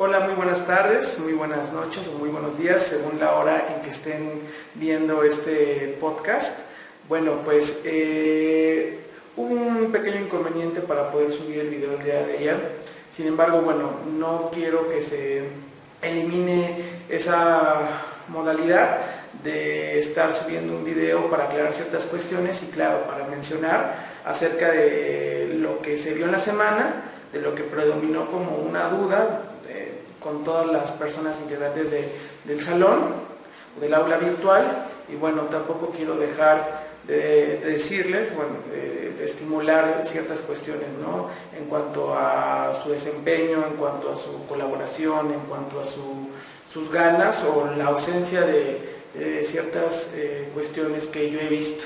Hola, muy buenas tardes, muy buenas noches o muy buenos días, según la hora en que estén viendo este podcast. Bueno, pues hubo un pequeño inconveniente para poder subir el video el día de ayer. Sin embargo, bueno, no quiero que se elimine esa modalidad de estar subiendo un video para aclarar ciertas cuestiones y, claro, para mencionar acerca de lo que se vio en la semana, de lo que predominó como una duda con todas las personas integrantes del salón o del aula virtual. Y bueno, tampoco quiero dejar de decirles, bueno, de estimular ciertas cuestiones, ¿no? En cuanto a su desempeño, en cuanto a su colaboración, en cuanto a sus ganas o la ausencia de ciertas cuestiones que yo he visto.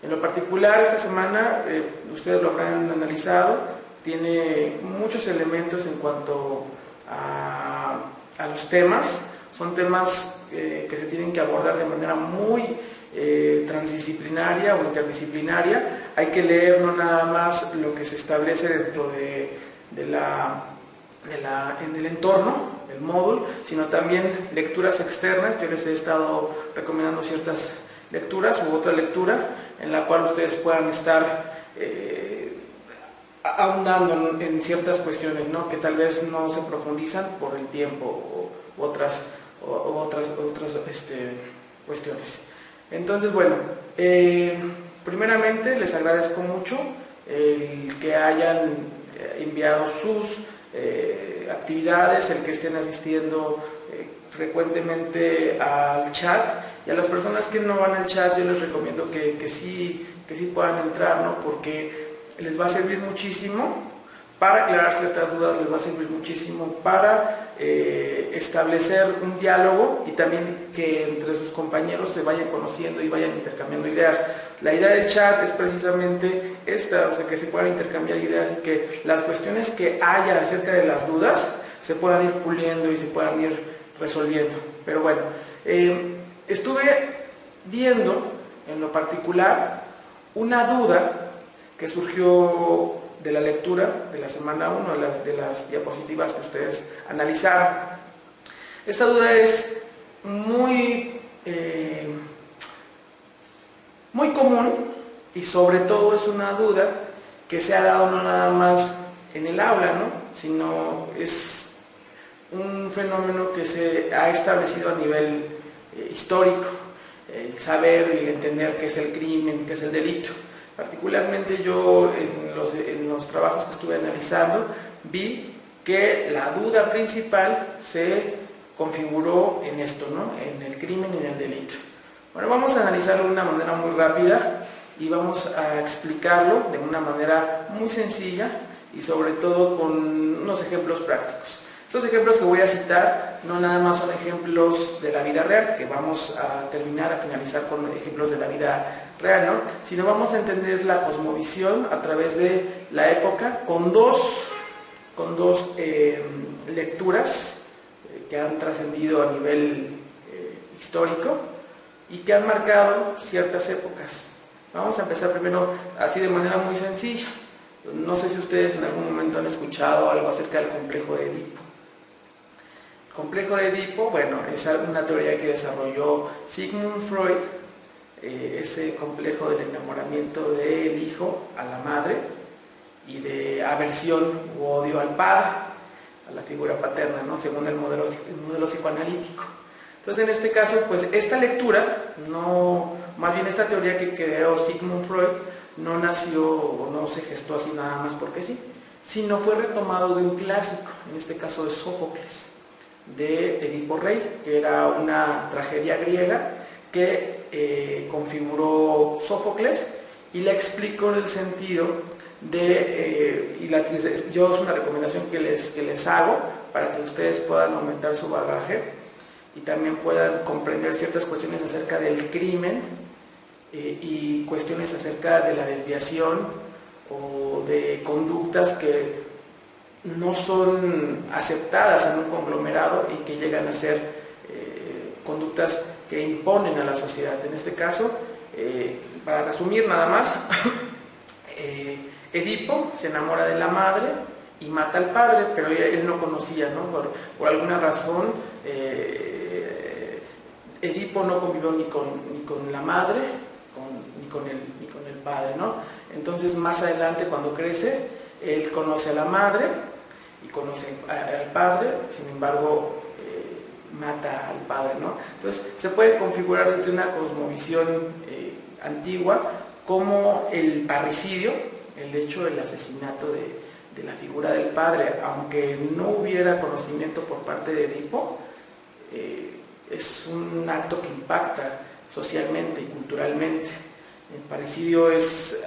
En lo particular, esta semana, ustedes lo habrán analizado, tiene muchos elementos en cuanto a los temas. Son temas que se tienen que abordar de manera muy transdisciplinaria o interdisciplinaria. Hay que leer no nada más lo que se establece dentro en el entorno del módulo, sino también lecturas externas. Yo les he estado recomendando ciertas lecturas u otra lectura en la cual ustedes puedan estar ahondando en ciertas cuestiones, ¿no? Que tal vez no se profundizan por el tiempo u otras cuestiones. Entonces, bueno, primeramente les agradezco mucho el que hayan enviado sus actividades, el que estén asistiendo frecuentemente al chat, y a las personas que no van al chat yo les recomiendo que sí puedan entrar, ¿no? Porque les va a servir muchísimo para aclarar ciertas dudas, les va a servir muchísimo para establecer un diálogo y también que entre sus compañeros se vayan conociendo y vayan intercambiando ideas. La idea del chat es precisamente esta, o sea, que se puedan intercambiar ideas y que las cuestiones que haya acerca de las dudas se puedan ir puliendo y se puedan ir resolviendo. Pero bueno, estuve viendo en lo particular una duda que surgió de la lectura de la semana 1, de las diapositivas que ustedes analizaron. Esta duda es muy común, y sobre todo es una duda que se ha dado no nada más en el aula, ¿no? Sino es un fenómeno que se ha establecido a nivel histórico, el saber y el entender qué es el crimen, qué es el delito. Particularmente yo en los trabajos que estuve analizando vi que la duda principal se configuró en esto, ¿no? En el crimen y en el delito. Bueno, vamos a analizarlo de una manera muy rápida y vamos a explicarlo de una manera muy sencilla y sobre todo con unos ejemplos prácticos. Estos ejemplos que voy a citar no nada más son ejemplos de la vida real, que vamos a finalizar con ejemplos de la vida real, ¿no? Sino vamos a entender la cosmovisión a través de la época con dos lecturas que han trascendido a nivel histórico y que han marcado ciertas épocas. Vamos a empezar primero así de manera muy sencilla. No sé si ustedes en algún momento han escuchado algo acerca del complejo de Edipo. El complejo de Edipo, bueno, es una teoría que desarrolló Sigmund Freud, ese complejo del enamoramiento del hijo a la madre y de aversión u odio al padre, a la figura paterna, ¿no? Según el modelo psicoanalítico. Entonces, en este caso, pues esta lectura, más bien esta teoría que creó Sigmund Freud, no nació o no se gestó así nada más porque sí, sino fue retomado de un clásico, en este caso de Sófocles, de Edipo Rey, que era una tragedia griega que configuró Sófocles y la explicó en el sentido de, yo es una recomendación que les hago para que ustedes puedan aumentar su bagaje y también puedan comprender ciertas cuestiones acerca del crimen y cuestiones acerca de la desviación o de conductas que no son aceptadas en un conglomerado y que llegan a ser conductas que imponen a la sociedad. En este caso, para resumir nada más, Edipo se enamora de la madre y mata al padre, pero él no conocía, ¿no? Por alguna razón, Edipo no convivió ni con la madre, ni con el padre, ¿no? Entonces, más adelante, cuando crece, él conoce a la madre y conoce al padre, sin embargo, mata al padre, ¿no? Entonces, se puede configurar desde una cosmovisión antigua como el parricidio, el hecho del asesinato de la figura del padre, aunque no hubiera conocimiento por parte de Edipo, es un acto que impacta socialmente y culturalmente. El parricidio es,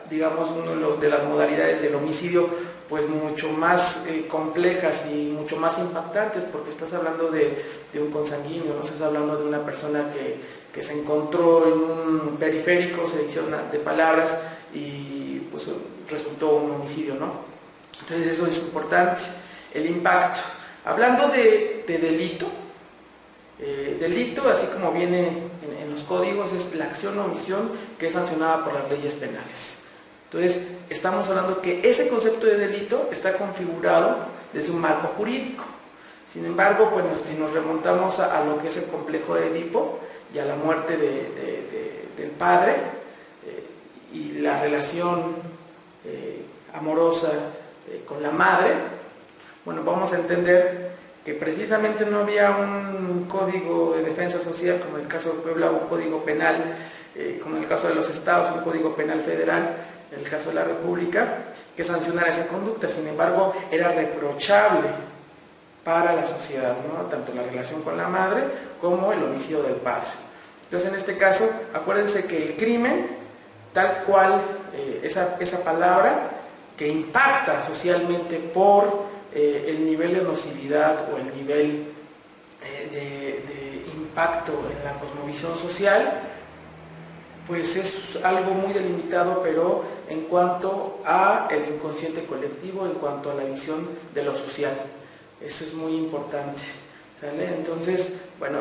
digamos, una de las modalidades del homicidio, pues mucho más complejas y mucho más impactantes, porque estás hablando de un consanguíneo, no estás hablando de una persona que se encontró en un periférico, se dicciona de palabras y pues resultó un homicidio, ¿no? Entonces eso es importante, el impacto. Hablando de delito, delito, así como viene en los códigos, es la acción o omisión que es sancionada por las leyes penales. Entonces, estamos hablando que ese concepto de delito está configurado desde un marco jurídico. Sin embargo, pues si nos remontamos a lo que es el complejo de Edipo y a la muerte del padre y la relación amorosa con la madre, bueno, vamos a entender que precisamente no había un código de defensa social, como en el caso de Puebla, un código penal, como en el caso de los estados, un código penal federal, en el caso de la República, que sancionara esa conducta. Sin embargo, era reprochable para la sociedad, ¿no? Tanto la relación con la madre como el homicidio del padre. Entonces, en este caso, acuérdense que el crimen, tal cual, esa palabra que impacta socialmente por el nivel de nocividad o el nivel de impacto en la cosmovisión social, pues es algo muy delimitado, pero en cuanto a el inconsciente colectivo, en cuanto a la visión de lo social. Eso es muy importante, ¿sale? Entonces, bueno,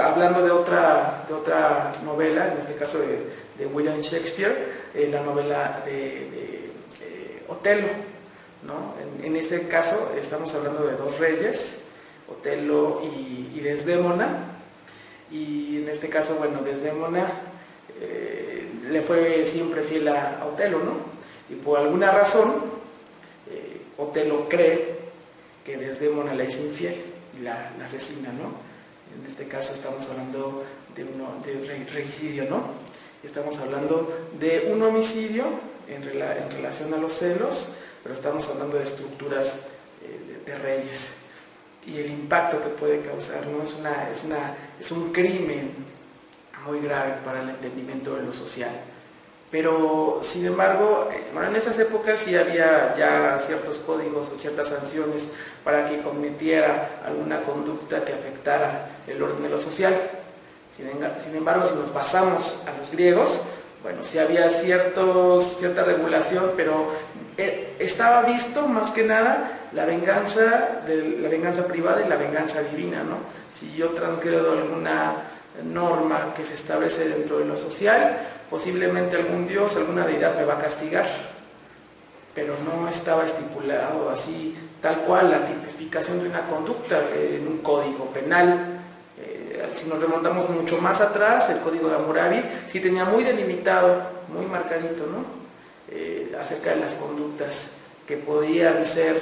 hablando de otra novela, en este caso de William Shakespeare, la novela de Otelo, ¿no? En este caso estamos hablando de dos reyes, Otelo y Desdémona, y en este caso, bueno, Desdémona le fue siempre fiel a Otelo, ¿no? Y por alguna razón Otelo cree que Desdémona le es infiel y la asesina, ¿no? En este caso estamos hablando de un regicidio, ¿no? Estamos hablando de un homicidio en relación a los celos, pero estamos hablando de estructuras de reyes y el impacto que puede causar, ¿no? Es un crimen muy grave para el entendimiento de lo social. Pero, sin embargo, bueno, en esas épocas sí había ya ciertos códigos o ciertas sanciones para que cometiera alguna conducta que afectara el orden de lo social. Sin embargo, si nos pasamos a los griegos, bueno, sí había cierta regulación, pero estaba visto más que nada la venganza privada y la venganza divina, ¿no? Si yo transgredo alguna norma que se establece dentro de lo social, posiblemente algún dios, alguna deidad me va a castigar, pero no estaba estipulado así, tal cual, la tipificación de una conducta en un código penal. Si nos remontamos mucho más atrás, el código de Hammurabi sí tenía muy delimitado, muy marcadito, ¿no? Acerca de las conductas que podían ser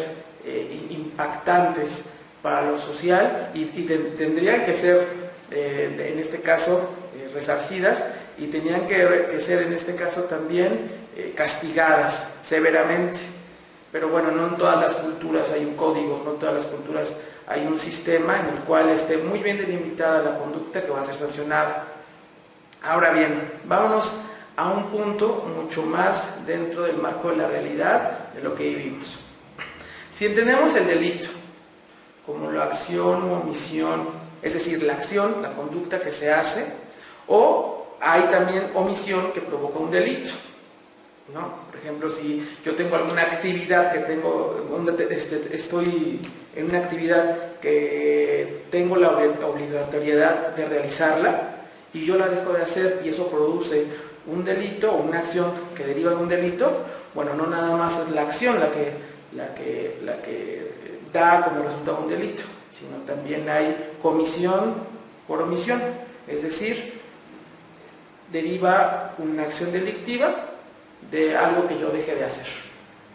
impactantes para lo social y tendrían que ser, en este caso, resarcidas, y tenían que ser en este caso también castigadas severamente. Pero bueno, no en todas las culturas hay un código, no en todas las culturas hay un sistema en el cual esté muy bien delimitada la conducta que va a ser sancionada. Ahora bien, vámonos a un punto mucho más dentro del marco de la realidad de lo que vivimos. Si entendemos el delito como la acción o omisión, es decir, la acción, la conducta que se hace, o hay también omisión que provoca un delito, ¿no? Por ejemplo, si yo tengo alguna actividad estoy en una actividad que tengo la obligatoriedad de realizarla y yo la dejo de hacer y eso produce un delito o una acción que deriva de un delito, bueno, no nada más es la acción la que da como resultado un delito, sino también hay comisión por omisión, es decir, deriva una acción delictiva de algo que yo dejé de hacer.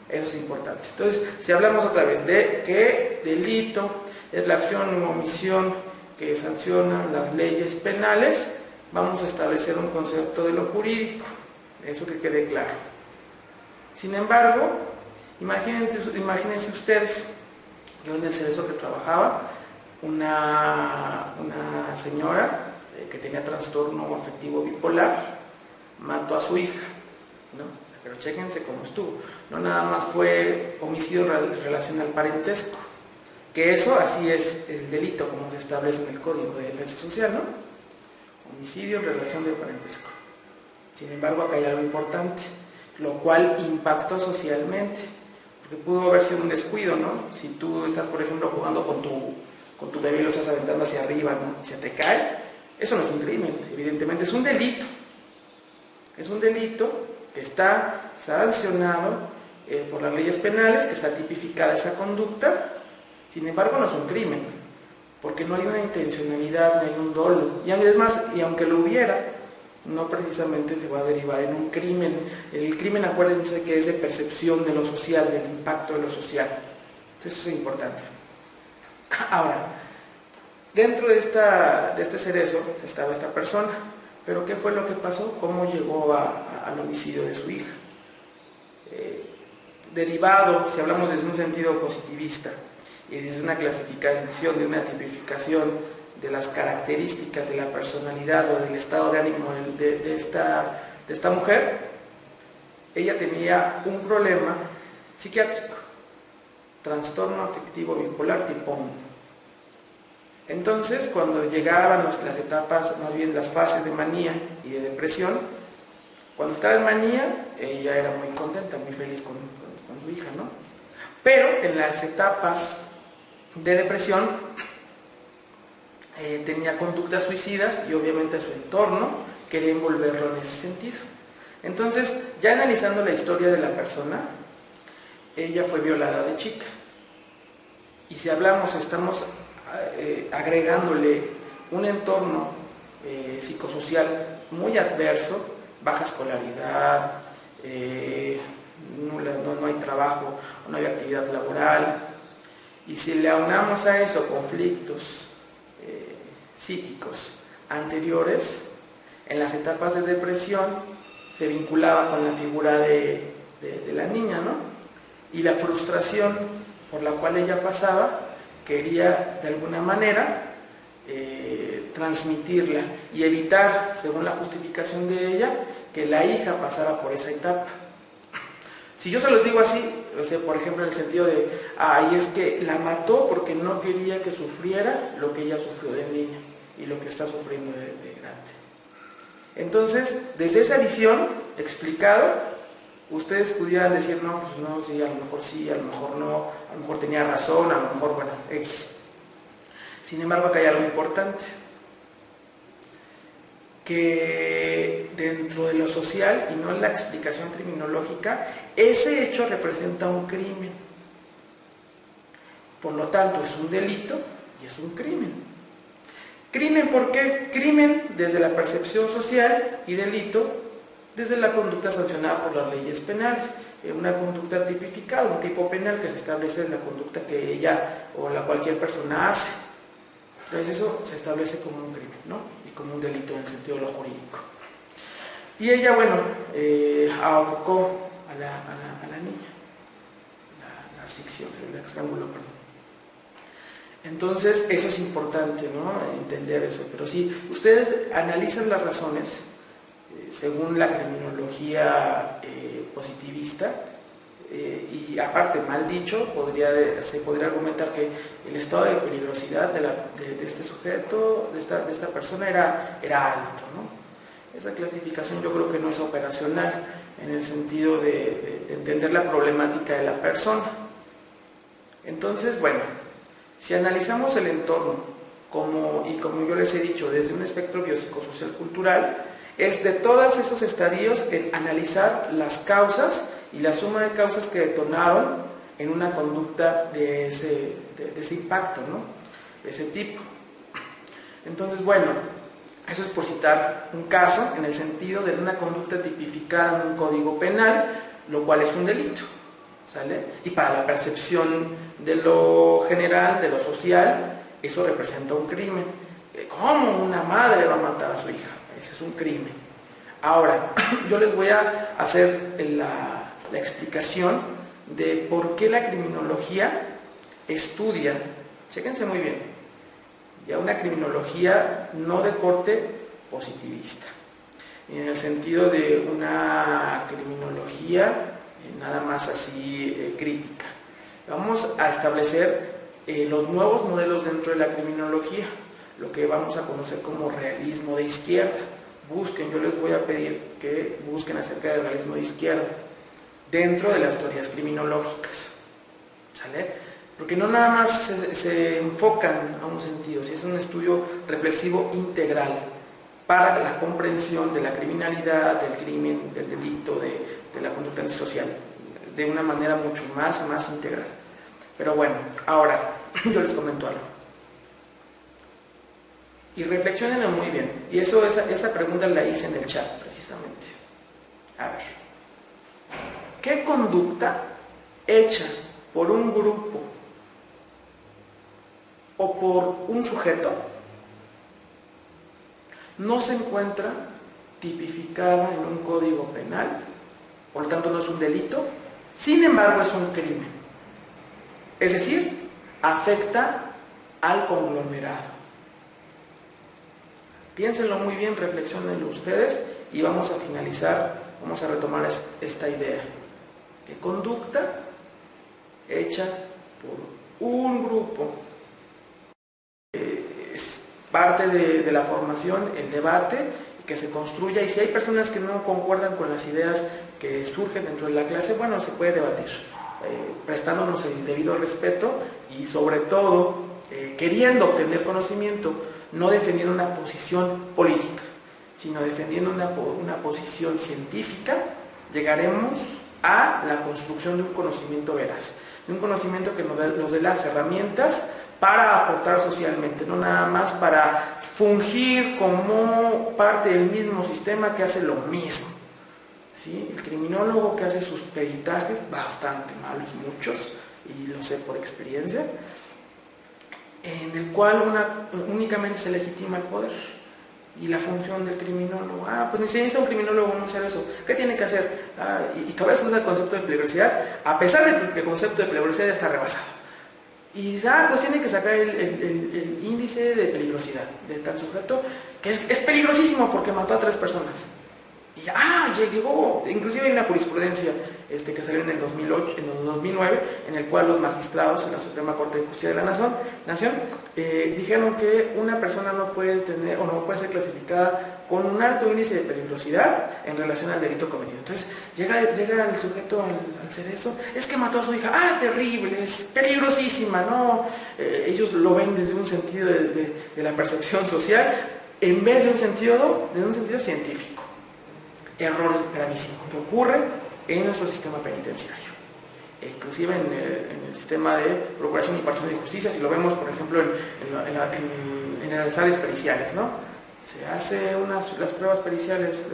Eso es importante. Entonces, si hablamos otra vez de que delito es la acción o omisión que sancionan las leyes penales, vamos a establecer un concepto de lo jurídico, eso que quede claro. Sin embargo, imagínense ustedes, yo en el Cerezo que trabajaba, una señora que tenía trastorno afectivo bipolar mató a su hija, ¿no? O sea, pero chéquense cómo estuvo. No nada más fue homicidio en relación al parentesco, que eso así es el delito como se establece en el Código de Defensa Social, ¿no? Homicidio en relación del parentesco. Sin embargo, acá hay algo importante, lo cual impactó socialmente, porque pudo haber sido un descuido, ¿no? Si tú estás, por ejemplo, jugando con tu bebé y lo estás aventando hacia arriba, ¿no? Y se te cae, eso no es un crimen, evidentemente es un delito. Es un delito que está sancionado por las leyes penales, que está tipificada esa conducta. Sin embargo, no es un crimen, porque no hay una intencionalidad, no hay un dolo. Y es más, y aunque lo hubiera, no precisamente se va a derivar en un crimen. El crimen, acuérdense que es de percepción de lo social, del impacto de lo social. Entonces, eso es importante. Ahora, dentro de este cerezo estaba esta persona, pero ¿qué fue lo que pasó? ¿Cómo llegó al homicidio de su hija? Derivado, si hablamos desde un sentido positivista y desde una clasificación, de una tipificación de las características de la personalidad o del estado de ánimo de esta mujer, ella tenía un problema psiquiátrico, trastorno afectivo bipolar tipo 1. Entonces, cuando llegaban las etapas, más bien las fases de manía y de depresión, cuando estaba en manía, ella era muy contenta, muy feliz con su hija, ¿no? Pero en las etapas de depresión tenía conductas suicidas y obviamente su entorno quería envolverlo en ese sentido. Entonces, ya analizando la historia de la persona, ella fue violada de chica. Y si hablamos, estamos agregándole un entorno psicosocial muy adverso, baja escolaridad, no hay trabajo, no hay actividad laboral, y si le aunamos a eso conflictos psíquicos anteriores, en las etapas de depresión se vinculaba con la figura de la niña, ¿no? Y la frustración por la cual ella pasaba, quería de alguna manera transmitirla y evitar, según la justificación de ella, que la hija pasara por esa etapa. Si yo se los digo así, o sea, por ejemplo, en el sentido de, y es que la mató porque no quería que sufriera lo que ella sufrió de niña y lo que está sufriendo de grande. Entonces, desde esa visión explicada, ustedes pudieran decir, no, pues no, sí, a lo mejor no, a lo mejor tenía razón, a lo mejor, bueno, X. Sin embargo, acá hay algo importante, que dentro de lo social y no en la explicación criminológica, ese hecho representa un crimen. Por lo tanto, es un delito y es un crimen. ¿Crimen por qué? Crimen desde la percepción social y delito desde la conducta sancionada por las leyes penales. Una conducta tipificada, un tipo penal que se establece en la conducta que ella o cualquier persona hace. Entonces eso se establece como un crimen, ¿no? Y como un delito en el sentido de lo jurídico. Y ella, bueno, ahorcó a la niña, la asfixió, la estranguló, perdón. Entonces eso es importante, ¿no? Entender eso. Pero si ustedes analizan las razones, según la criminología positivista, y aparte, mal dicho, se podría argumentar que el estado de peligrosidad de este sujeto, de esta persona, era alto, ¿no? Esa clasificación yo creo que no es operacional en el sentido de entender la problemática de la persona. Entonces, bueno, si analizamos el entorno, como yo les he dicho, desde un espectro biopsicosocial cultural, es de todos esos estadios en analizar las causas y la suma de causas que detonaron en una conducta de ese impacto, ¿no? De ese tipo. Entonces, bueno, eso es por citar un caso en el sentido de una conducta tipificada en un código penal, lo cual es un delito, ¿sale? Y para la percepción de lo general, de lo social, eso representa un crimen. ¿Cómo una madre va a matar a su hija? Ese es un crimen. Ahora, yo les voy a hacer la explicación de por qué la criminología estudia, chéquense muy bien, ya una criminología no de corte positivista, en el sentido de una criminología nada más así crítica. Vamos a establecer los nuevos modelos dentro de la criminología, lo que vamos a conocer como realismo de izquierda. Busquen, yo les voy a pedir que busquen acerca del realismo de izquierda dentro de las teorías criminológicas, ¿sale? Porque no nada más se enfocan a un sentido, si es un estudio reflexivo integral para la comprensión de la criminalidad, del crimen, del delito, de la conducta antisocial, de una manera mucho más integral. Pero bueno, ahora yo les comento algo. Y reflexionenlo muy bien. Y esa pregunta la hice en el chat, precisamente. A ver. ¿Qué conducta hecha por un grupo o por un sujeto no se encuentra tipificada en un código penal, por lo tanto no es un delito, sin embargo es un crimen? Es decir, afecta al conglomerado. Piénsenlo muy bien, reflexionenlo ustedes y vamos a finalizar, vamos a retomar esta idea. ¿Qué conducta hecha por un grupo? Es parte de la formación, el debate, que se construya, y si hay personas que no concuerdan con las ideas que surgen dentro de la clase, bueno, se puede debatir, prestándonos el debido respeto y sobre todo queriendo obtener conocimiento, no defendiendo una posición política, sino defendiendo una posición científica. Llegaremos a la construcción de un conocimiento veraz, de un conocimiento que nos dé las herramientas para aportar socialmente, no nada más para fungir como parte del mismo sistema que hace lo mismo, ¿sí? El criminólogo que hace sus peritajes, bastante malos, muchos, y lo sé por experiencia, en el cual únicamente se legitima el poder y la función del criminólogo. Pues necesita un criminólogo no hacer eso. ¿Qué tiene que hacer? Y todavía se usa el concepto de peligrosidad, a pesar de que el concepto de peligrosidad ya está rebasado. Y pues tiene que sacar el índice de peligrosidad de tal sujeto, que es peligrosísimo porque mató a 3 personas. Y llegó, inclusive hay una jurisprudencia que salió en el 2008, en el 2009, en el cual los magistrados en la Suprema Corte de Justicia de la Nación dijeron que una persona no puede tener o no puede ser clasificada con un alto índice de peligrosidad en relación al delito cometido. Entonces llega el sujeto al hacer eso, es que mató a su hija, terrible, es peligrosísima, ¿no? Ellos lo ven desde un sentido de la percepción social en vez de un sentido científico. Error gravísimo que ocurre en nuestro sistema penitenciario, inclusive en el sistema de procuración y impartición de justicia. Si lo vemos, por ejemplo, en las áreas periciales, ¿no? Se hace las pruebas periciales,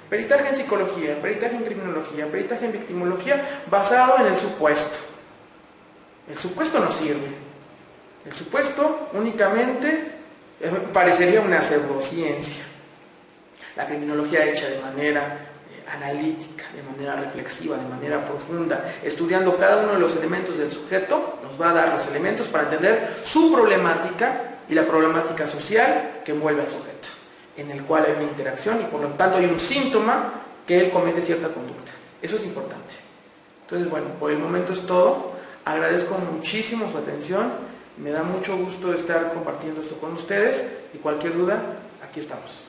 peritaje en psicología, peritaje en criminología, peritaje en victimología, basado en el supuesto. El supuesto no sirve. El supuesto únicamente parecería una pseudociencia. La criminología hecha de manera analítica, de manera reflexiva, de manera profunda, estudiando cada uno de los elementos del sujeto, nos va a dar los elementos para entender su problemática y la problemática social que envuelve al sujeto, en el cual hay una interacción y por lo tanto hay un síntoma que él comete cierta conducta. Eso es importante. Entonces, bueno, por el momento es todo. Agradezco muchísimo su atención. Me da mucho gusto estar compartiendo esto con ustedes y cualquier duda, aquí estamos.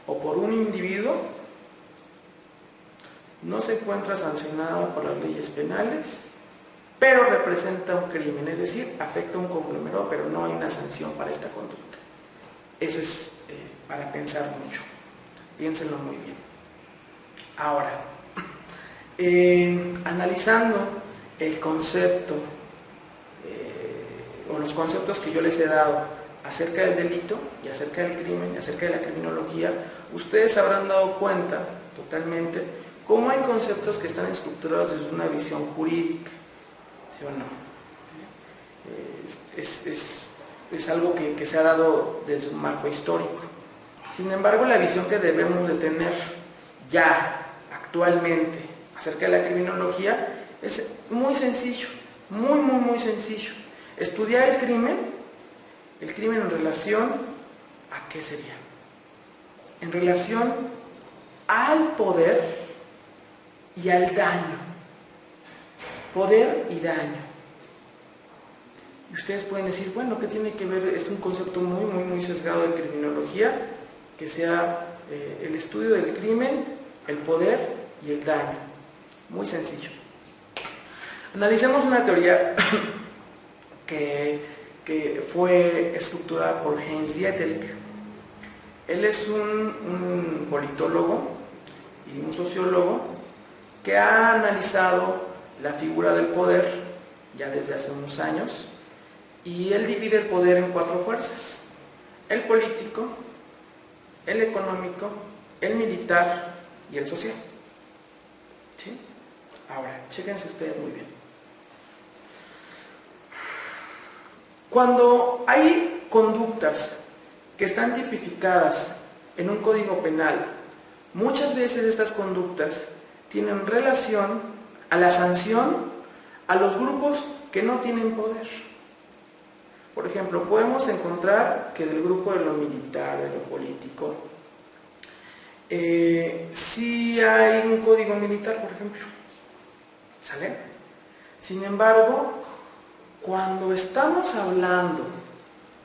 O por un individuo no se encuentra sancionado por las leyes penales, pero representa un crimen, es decir, afecta a un conglomerado, pero no hay una sanción para esta conducta. Eso es para pensar mucho. Piénsenlo muy bien. Ahora, analizando el concepto o los conceptos que yo les he dado acerca del delito y acerca del crimen y acerca de la criminología, ustedes habrán dado cuenta totalmente cómo hay conceptos que están estructurados desde una visión jurídica, ¿sí o no? Es algo que se ha dado desde un marco histórico. Sin embargo, la visión que debemos de tener ya actualmente acerca de la criminología es muy sencillo, muy sencillo. Estudiar el crimen en relación ¿a qué sería? En relación al poder y al daño. Poder y daño. Y ustedes pueden decir, bueno, ¿qué tiene que ver? Es un concepto muy sesgado de criminología, que sea el estudio del crimen, el poder y el daño. Muy sencillo. Analicemos una teoría que fue estructurada por Heinz Dieterich. Él es un politólogo y un sociólogo que ha analizado la figura del poder ya desde hace unos años, y él divide el poder en 4 fuerzas: el político, el económico, el militar y el social. ¿Sí? Ahora, chéquense ustedes muy bien. Cuando hay conductas que están tipificadas en un código penal, muchas veces estas conductas tienen relación a la sanción a los grupos que no tienen poder. Por ejemplo, podemos encontrar que del grupo de lo militar, de lo político, sí hay un código militar, por ejemplo. ¿Sale? Sin embargo, cuando estamos hablando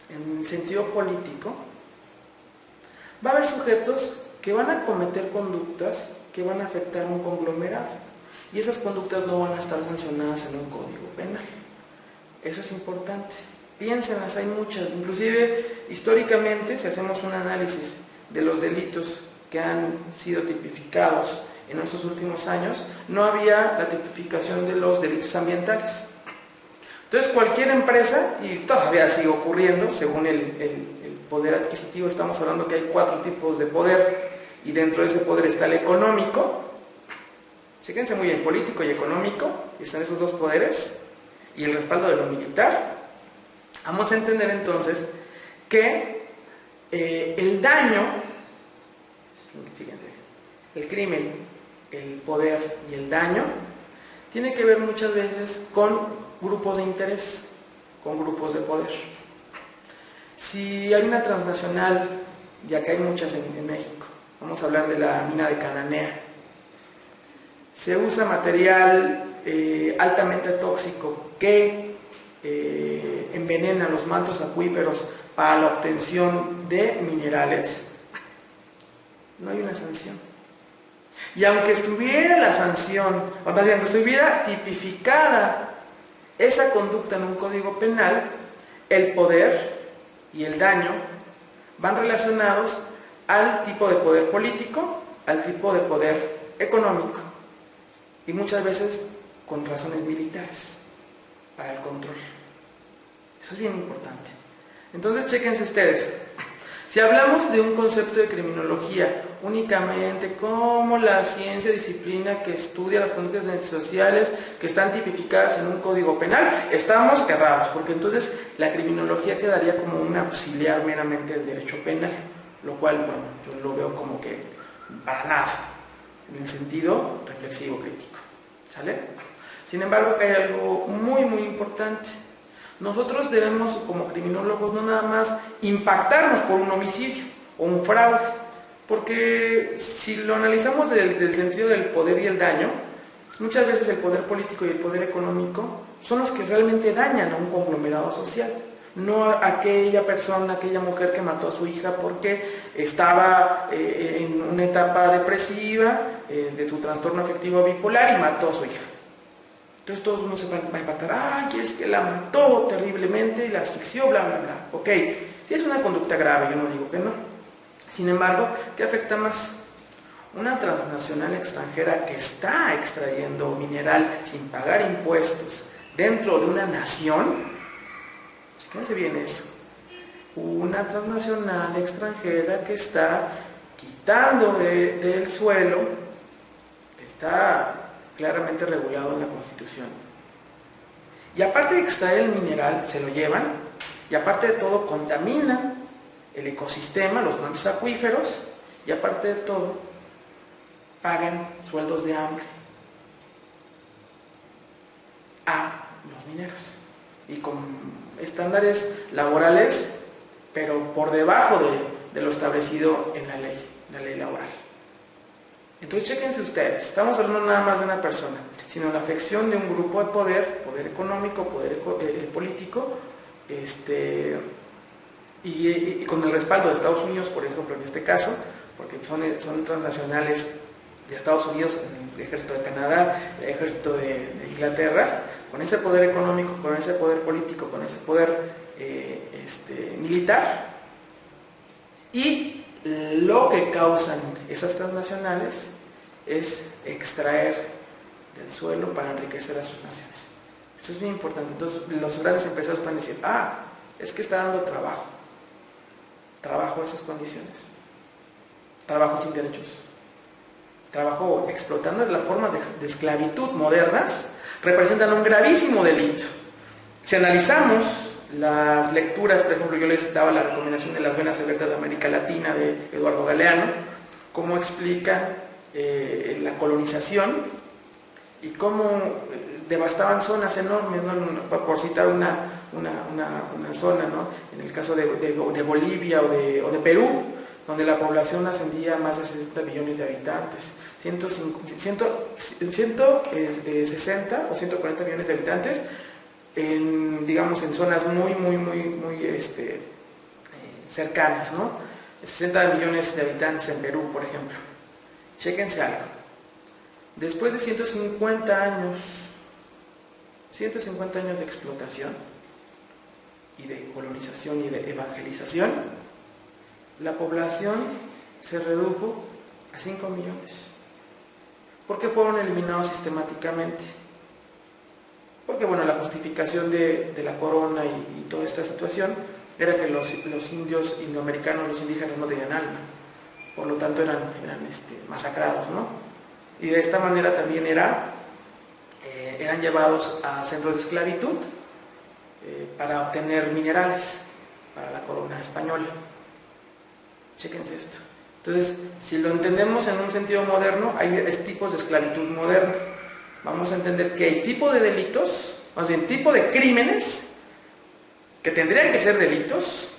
en el sentido político, va a haber sujetos que van a cometer conductas que van a afectar a un conglomerado, y esas conductas no van a estar sancionadas en un código penal. Eso es importante. Piénsenlas, hay muchas. Inclusive, históricamente, si hacemos un análisis de los delitos que han sido tipificados en estos últimos años, no había la tipificación de los delitos ambientales. Entonces, cualquier empresa, y todavía sigue ocurriendo, según el poder adquisitivo, estamos hablando que hay 4 tipos de poder, y dentro de ese poder está el económico. Fíjense muy bien, político y económico, y están esos 2 poderes, y el respaldo de lo militar. Vamos a entender entonces que el daño, fíjense, el crimen, el poder y el daño tiene que ver muchas veces con grupos de interés, con grupos de poder. Si hay una transnacional, ya que hay muchas en México, vamos a hablar de la mina de Cananea, se usa material altamente tóxico que envenena los mantos acuíferos para la obtención de minerales, no hay una sanción. Y aunque estuviera la sanción, o más bien, aunque estuviera tipificada esa conducta en un código penal, el poder y el daño van relacionados al tipo de poder político, al tipo de poder económico, y muchas veces con razones militares para el control. Eso es bien importante. Entonces, chéquense ustedes. Si hablamos de un concepto de criminología únicamente como la ciencia disciplina que estudia las conductas antisociales que están tipificadas en un código penal, estamos errados, porque entonces la criminología quedaría como un auxiliar meramente del derecho penal, lo cual, bueno, yo lo veo como que para nada, en el sentido reflexivo crítico. ¿Sale? Sin embargo, acá hay algo muy importante. Nosotros debemos, como criminólogos, no nada más impactarnos por un homicidio o un fraude, porque si lo analizamos desde el sentido del poder y el daño, muchas veces el poder político y el poder económico son los que realmente dañan a un conglomerado social, no a aquella persona, aquella mujer que mató a su hija porque estaba en una etapa depresiva de su trastorno afectivo bipolar y mató a su hija. Entonces todo el mundo se va a impactar, ay, es que la mató terriblemente y la asfixió, bla. Ok, si es una conducta grave, yo no digo que no. Sin embargo, ¿qué afecta más? Una transnacional extranjera que está extrayendo mineral sin pagar impuestos dentro de una nación, fíjense bien eso, una transnacional extranjera que está quitando del suelo, que está claramente regulado en la Constitución. Y aparte de extraer el mineral, se lo llevan, y aparte de todo, contaminan el ecosistema, los mantos acuíferos, y aparte de todo, pagan sueldos de hambre a los mineros y con estándares laborales, pero por debajo de lo establecido en la ley laboral. Entonces, chéquense ustedes, estamos hablando nada más de una persona, sino la afección de un grupo de poder económico, poder político, y con el respaldo de Estados Unidos, por ejemplo, en este caso, porque son transnacionales de Estados Unidos, el ejército de Canadá, el ejército de Inglaterra, con ese poder económico, con ese poder político, con ese poder militar, y lo que causan esas transnacionales es extraer del suelo para enriquecer a sus naciones. Esto es muy importante. Entonces los grandes empresarios pueden decir, es que está dando trabajo a esas condiciones, trabajo sin derechos, trabajo explotando las formas de esclavitud modernas, representan un gravísimo delito. Si analizamos las lecturas, por ejemplo, yo les daba la recomendación de Las Venas Abiertas de América Latina de Eduardo Galeano, cómo explican la colonización y cómo devastaban zonas enormes, ¿no? Por citar una zona, ¿no? En el caso de Bolivia o de Perú, donde la población ascendía a más de 60 millones de habitantes, 160 o 140 millones de habitantes, digamos en zonas muy cercanas, ¿no? 60 millones de habitantes en Perú, por ejemplo. Chéquense algo. Después de 150 años de explotación y de colonización y de evangelización, la población se redujo a 5 millones. ¿Por qué fueron eliminados sistemáticamente? Porque, bueno, la justificación de la corona y toda esta situación era que los indios indoamericanos, los indígenas, no tenían alma, por lo tanto eran masacrados, ¿no? Y de esta manera también eran llevados a centros de esclavitud para obtener minerales para la corona española. Chéquense esto. Entonces, si lo entendemos en un sentido moderno, hay tipos de esclavitud moderna. Vamos a entender que hay tipo de delitos, más bien tipo de crímenes, que tendrían que ser delitos,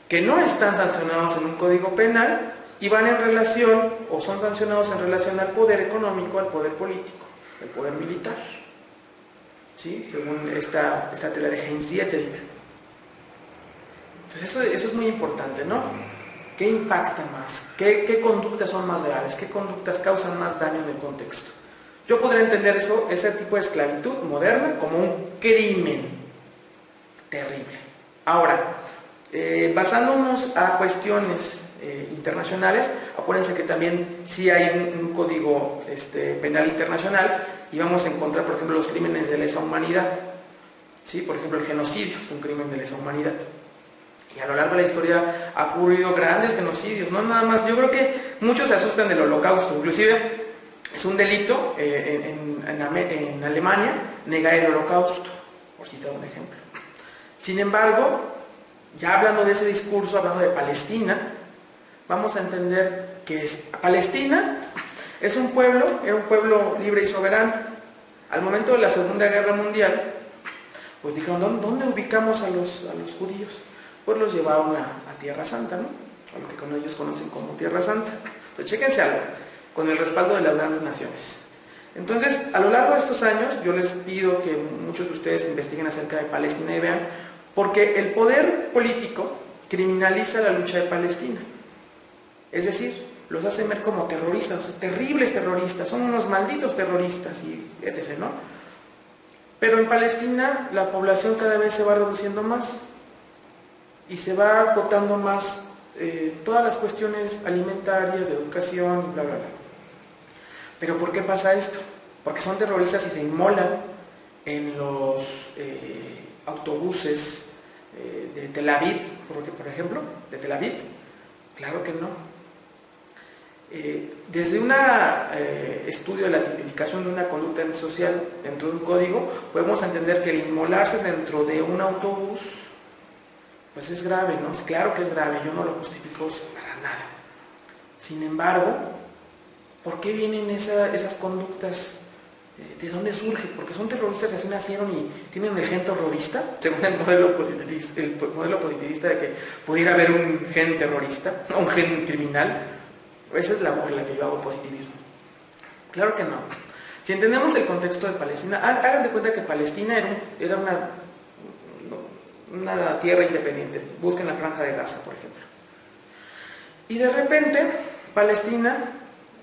que no están sancionados en un código penal y van en relación, o son sancionados en relación al poder económico, al poder político, al poder militar, ¿sí? Según esta teoría de Heinz Dieterich. Entonces eso es muy importante, ¿no? ¿Qué impacta más? ¿Qué conductas son más graves? ¿Qué conductas causan más daño en el contexto? Yo podría entender ese tipo de esclavitud moderna como un crimen terrible. Ahora, basándonos a cuestiones internacionales, acuérdense que también sí hay un código penal internacional y vamos a encontrar, por ejemplo, los crímenes de lesa humanidad, ¿sí? Por ejemplo, el genocidio es un crimen de lesa humanidad. Y a lo largo de la historia ha ocurrido grandes genocidios, no nada más. Yo creo que muchos se asustan del Holocausto, inclusive es un delito en Alemania negar el Holocausto, por citar un ejemplo. Sin embargo, ya hablando de ese discurso, hablando de Palestina, vamos a entender que Palestina era un pueblo libre y soberano. Al momento de la Segunda Guerra Mundial, pues dijeron, ¿dónde ubicamos a los judíos? Pues los llevaron a Tierra Santa, ¿no? A lo que con ellos conocen como Tierra Santa. Entonces, chéquense algo, con el respaldo de las grandes naciones. Entonces, a lo largo de estos años, yo les pido que muchos de ustedes investiguen acerca de Palestina y vean, porque el poder político criminaliza la lucha de Palestina. Es decir, los hacen ver como terroristas, terribles terroristas, son unos malditos terroristas y etc., ¿no? Pero en Palestina la población cada vez se va reduciendo más y se va acotando más todas las cuestiones alimentarias, de educación y bla, bla, bla. Pero ¿por qué pasa esto? Porque son terroristas y se inmolan en los autobuses de Tel Aviv, por ejemplo, de Tel Aviv. Claro que no. Desde un estudio de la tipificación de una conducta social dentro de un código, podemos entender que el inmolarse dentro de un autobús, pues es grave, ¿no? Es claro que es grave, yo no lo justifico para nada. Sin embargo, ¿por qué vienen esas conductas? ¿De dónde surge? Porque son terroristas y así nacieron y tienen el gen terrorista, según el modelo positivista de que pudiera haber un gen terrorista, no un gen criminal. Esa es la burla que yo hago positivismo. Claro que no. Si entendemos el contexto de Palestina, hagan de cuenta que Palestina era una tierra independiente. Busquen la Franja de Gaza, por ejemplo. Y de repente, Palestina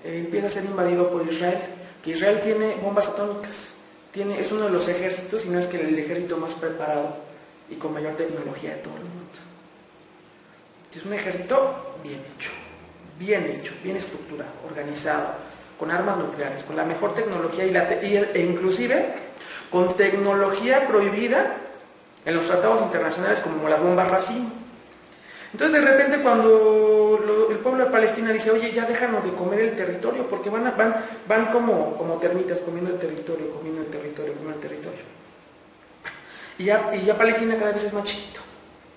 empieza a ser invadido por Israel. Que Israel tiene bombas atómicas. Es uno de los ejércitos, si no es que el ejército más preparado y con mayor tecnología de todo el mundo. Es un ejército bien hecho, bien estructurado, organizado, con armas nucleares, con la mejor tecnología e inclusive con tecnología prohibida en los tratados internacionales como las bombas racimo. Entonces de repente cuando el pueblo de Palestina dice, oye, ya déjanos de comer el territorio, porque van como termitas comiendo el territorio. Y ya Palestina cada vez es más chiquito,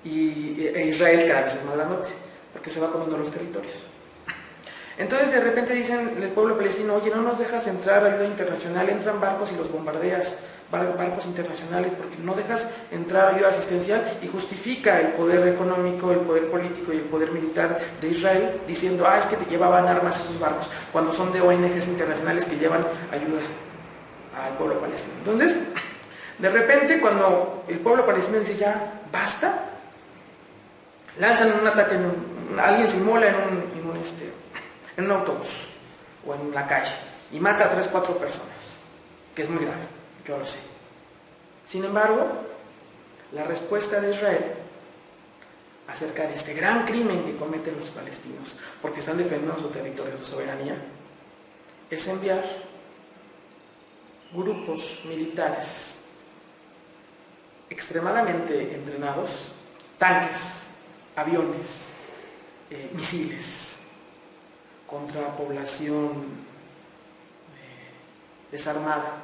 e Israel cada vez es más grandote, porque se va comiendo los territorios. Entonces de repente dicen el pueblo palestino, oye, no nos dejas entrar ayuda internacional, entran barcos y los bombardeas, barcos internacionales, porque no dejas entrar ayuda asistencial, y justifica el poder económico, el poder político y el poder militar de Israel, diciendo, es que te llevaban armas esos barcos, cuando son de ONGs internacionales que llevan ayuda al pueblo palestino. Entonces, de repente, cuando el pueblo palestino dice, ya, basta, lanzan un ataque, alguien se inmola en un autobús o en la calle y mata a 3-4 personas, que es muy grave, yo lo sé. Sin embargo, la respuesta de Israel acerca de este gran crimen que cometen los palestinos porque están defendiendo su territorio, su soberanía, es enviar grupos militares extremadamente entrenados, tanques, aviones, misiles, contra población desarmada,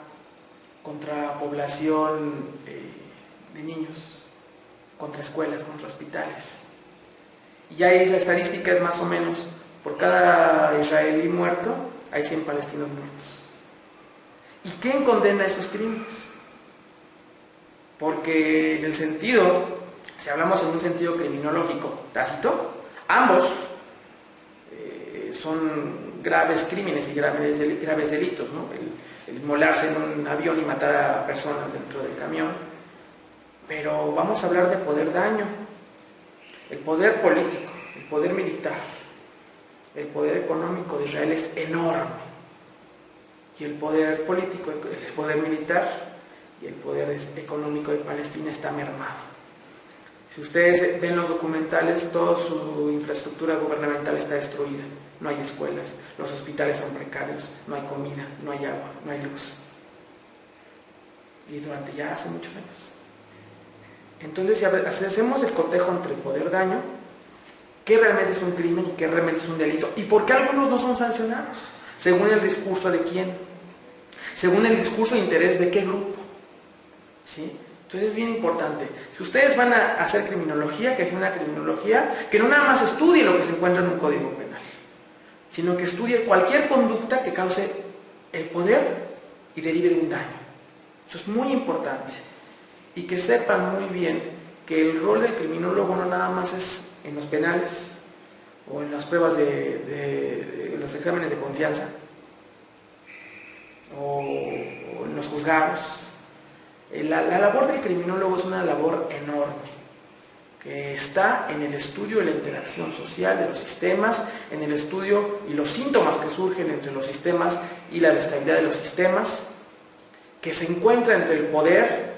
contra población de niños, contra escuelas, contra hospitales. Y ahí la estadística es más o menos, por cada israelí muerto, hay 100 palestinos muertos. ¿Y quién condena esos crímenes? Porque en el sentido, si hablamos en un sentido criminológico tácito, ambos son graves crímenes y graves delitos, ¿no? El inmolarse en un avión y matar a personas dentro del camión. Pero vamos a hablar de poder daño. El poder político, el poder militar, el poder económico de Israel es enorme. Y el poder político, el poder militar y el poder económico de Palestina está mermado. Si ustedes ven los documentales, toda su infraestructura gubernamental está destruida. No hay escuelas, los hospitales son precarios, no hay comida, no hay agua, no hay luz. Y durante ya hace muchos años. Entonces, si hacemos el cotejo entre poder-daño, ¿qué realmente es un crimen y qué realmente es un delito? ¿Y por qué algunos no son sancionados? Según el discurso de quién. Según el discurso de interés de qué grupo. ¿Sí? Entonces es bien importante. Si ustedes van a hacer criminología, que sea una criminología que no nada más estudie lo que se encuentra en un código penal, sino que estudie cualquier conducta que cause el poder y derive de un daño. Eso es muy importante. Y que sepan muy bien que el rol del criminólogo no nada más es en los penales o en las pruebas de los exámenes de confianza o en los juzgados. La labor del criminólogo es una labor enorme, que está en el estudio de la interacción social de los sistemas, en el estudio y los síntomas que surgen entre los sistemas y la desestabilidad de los sistemas, que se encuentra entre el poder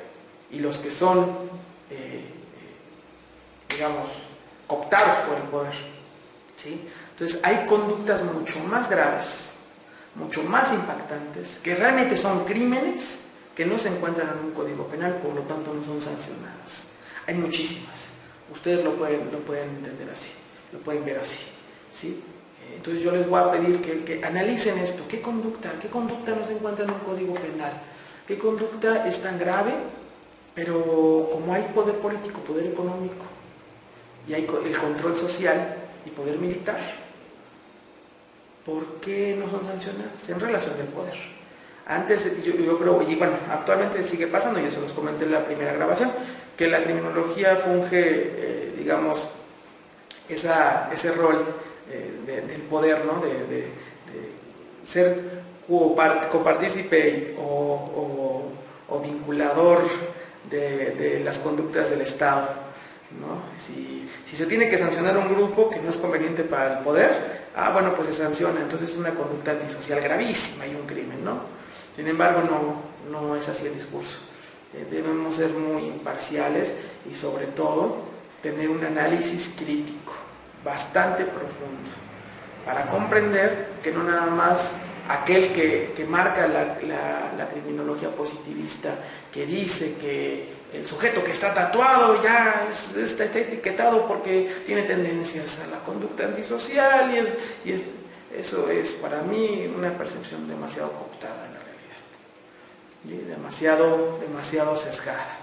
y los que son, digamos, cooptados por el poder. ¿sí? Entonces hay conductas mucho más graves, mucho más impactantes, que realmente son crímenes que no se encuentran en un código penal, por lo tanto no son sancionadas. Hay muchísimas. Ustedes lo pueden entender así, lo pueden ver así, ¿sí? Entonces yo les voy a pedir que analicen esto. ¿Qué conducta no se encuentra en un código penal? ¿Qué conducta es tan grave? Pero como hay poder político, poder económico, y hay el control social y poder militar, ¿por qué no son sancionadas? En relación del poder. Antes, yo creo, y bueno, actualmente sigue pasando, yo se los comenté en la primera grabación, que la criminología funge, digamos, ese rol del poder, ¿no? De ser copartícipe o vinculador de las conductas del Estado, ¿no? Si se tiene que sancionar un grupo que no es conveniente para el poder, bueno, pues se sanciona, entonces es una conducta antisocial gravísima y un crimen, ¿no? Sin embargo, no es así el discurso. Debemos ser muy imparciales y sobre todo tener un análisis crítico bastante profundo para comprender que no nada más aquel que marca la criminología positivista, que dice que el sujeto que está tatuado ya está etiquetado porque tiene tendencias a la conducta antisocial y eso es para mí una percepción demasiado cooptada de la realidad, demasiado sesgada.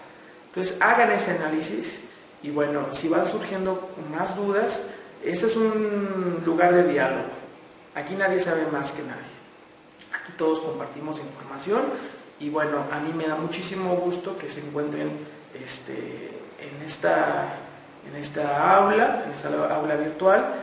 Entonces hagan ese análisis y bueno, si van surgiendo más dudas, este es un lugar de diálogo. Aquí nadie sabe más que nadie. Aquí todos compartimos información y bueno, a mí me da muchísimo gusto que se encuentren en esta aula virtual,